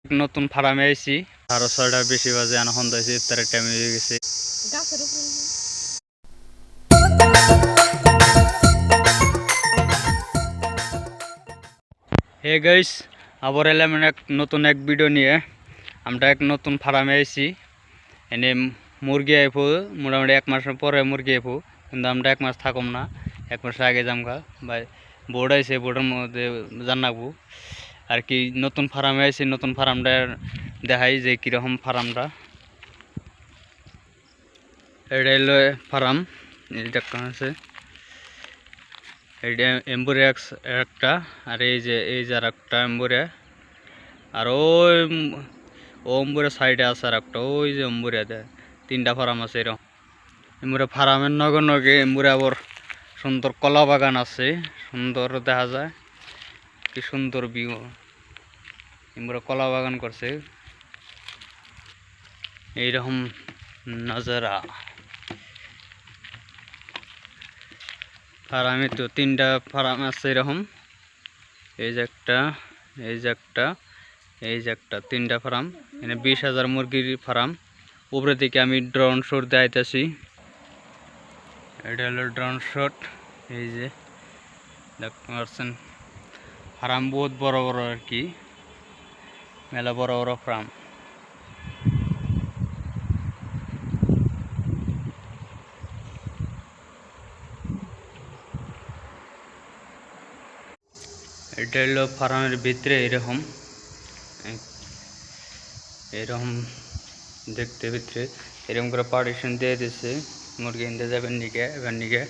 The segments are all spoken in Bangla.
নতুন ফার্মে আইছি 6:30 বেশি বাজে এখন হইছে ইফতারের টাইম হয়ে গেছে। হে গাইস, আবার এলাম নতুন এক ভিডিও নিয়ে। আমরা এক নতুন ফার্মে আইছি। এনে মুরগি আইবো মোটামুটি 1 মাসের পরে মুরগি আইবো, কিন্তু আমরা 1 মাস থাকুম না, 1 মাস আগে যামগা। ভাই বোর্ড আইছে, বোর্ডের মধ্যে জানাবো আর কি। নতুন ফার্মে আইছি, নতুন ফার্মটা দেখাই যে কীরকম ফার্মটা। এটা হলো ফার্ম, এটা আছে এইটা এম্বুরিয়াক্স একটা, আর এই যে আর একটা এম্বুরিয়া, আর ওই এম্বুরিয়া সাইডে আছে আর একটা, ওই যে এম্বুরিয়াতে 3টা ফার্ম আছে এরকম। এম্বুরিয়া ফার্মের নগে নগে এম্বুরিয়া আবার সুন্দর কলা বাগান আছে, সুন্দর দেখা যায়, কি সুন্দর ভিউ। এম্বুরিয়া কলা বাগান করছে, এইরকম নজারা। ফার্মে তো 3টা ফার্ম আছে এরকম, এই যে একটা, এই যে একটা, এই যে একটা, 3টা ফার্ম। এখানে 20,000 মুরগির ফার্ম। উপরে থেকে আমি ড্রোন শট দেখাইতেছি, এটা হলো ড্রোন শট। এই যে দেখতে পাচ্ছেন ফার্ম বহুত বড় বড় আর কি, মেলা বড় বড় ফার্ম। এটা হলো ফার্মের ভিতরে এরকম এরকম দেখতে, ভিতরে এরকম করে পার্টিশন দিয়ে দিচ্ছে মুরগি ইনতে যাবেন নিকে, এবার নিকে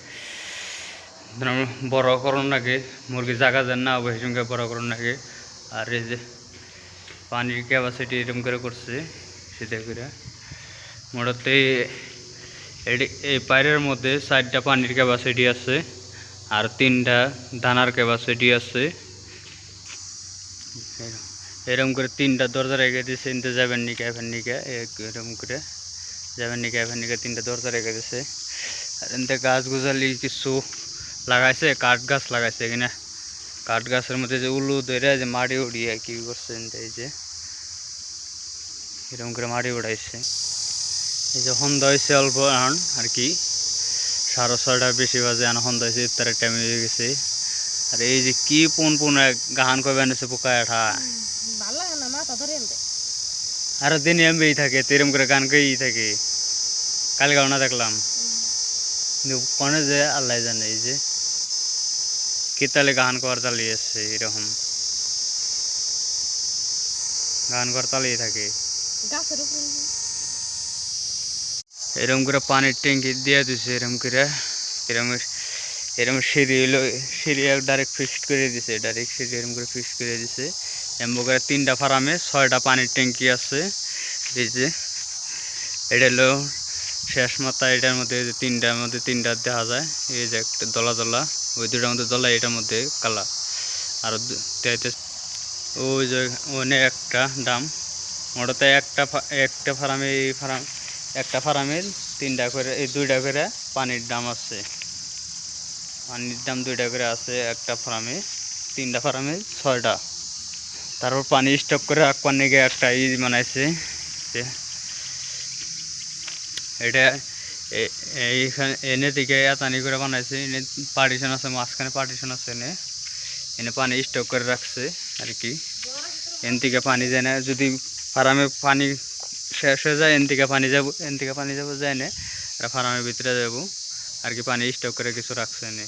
বড় করুন নাকি মুরগি জায়গা যান না সেই সঙ্গে বড় করুন নাকি। আর এই যে পানির ক্যাপাসিটি এরকম করে করছে সেটা করে মোটামুটি এই পাইরের মধ্যে 4টা পানির ক্যাপাসিটি আছে আর 3টা দানার ক্যাপাসিটি আছে। এরকম করে 3টা দরজা রেখে দিচ্ছে, ইনতে যাবেন নিকে এবার নিকে, এরকম করে যাবেন নিকে এবার নিকে 3টা দরজা রেখে দিচ্ছে। আর এনতে গাছ গুজালি কিছু লাগাইছে, কাঠ গাছ লাগাইছে এখানে। কাঠ গাছের মধ্যে যে উলু ধরে যে মাটি উড়িয়ে কি করছে, এই যে এরকম করে মাটি উড়াইছে। এই যে সন্ধ্যা হয়েছে অল্প এখন আর কি, 6:30 বেশি বাজে এখন সন্ধ্যা হয়েছে, ইফতারের টাইম হয়ে গেছে। আর এই যে কি পুন গাহান কবে আনেছে পোকা এঠা, আর দিন এমবেই থাকে এরকম করে গান গেই থাকে। কাল গাও না দেখলাম, কনে যে আল্লাহ জানে। এই যে কেতালে গান করার চালিয়ে আসছে, এরকম গান করার চালিয়ে থাকে। এরকম করে পানির ট্যাঙ্কি দিয়ে দিছে, এরকম করে এরকম এরকম সিঁড়ি হলো, সিঁড়ি ডাইরেক্ট ফিক্সড করে দিছে, ডাইরেক্ট সিঁড়ি এরকম করে ফিক্সড করে দিছে। এমন করে 3টা ফার্মে 6টা পানির ট্যাঙ্কি আছে। এই যে এটা হলো শেষ মাথা, এটার মধ্যে 3টার মধ্যে 3টা দেখা যায়। এই যে একটা দলা দলা, ওই 2টার মধ্যে দলা, এটার মধ্যে কালা। আর ওই যে অনেক একটা দাম মোটাতে একটা ফার্মে, এই ফার্ম একটা ফার্মের 3টা করে, এই 2টা করে পানির দাম আছে। পানির দাম 2টা করে আছে একটা ফার্মে, 3টা ফার্মে 6টা। তারপর পানি স্টক করে রাখবার নিয়ে একটা বানাইছে। এটা এইখানে এনে থেকে এতানি করে বানাইছে, এনে পার্টিশন আছে, মাঝখানে পার্টিশন আছে, এনে এনে পানি স্টক করে রাখছে আর কি। এন থেকে পানি যায় না, যদি ফার্মে পানি শেষ হয়ে যায় এন থেকে পানি যাবো, এন থেকে পানি যাবো যায় না, ফার্মের ভিতরে যাবো আর কি। পানি স্টক করে কিছু রাখছে এনে।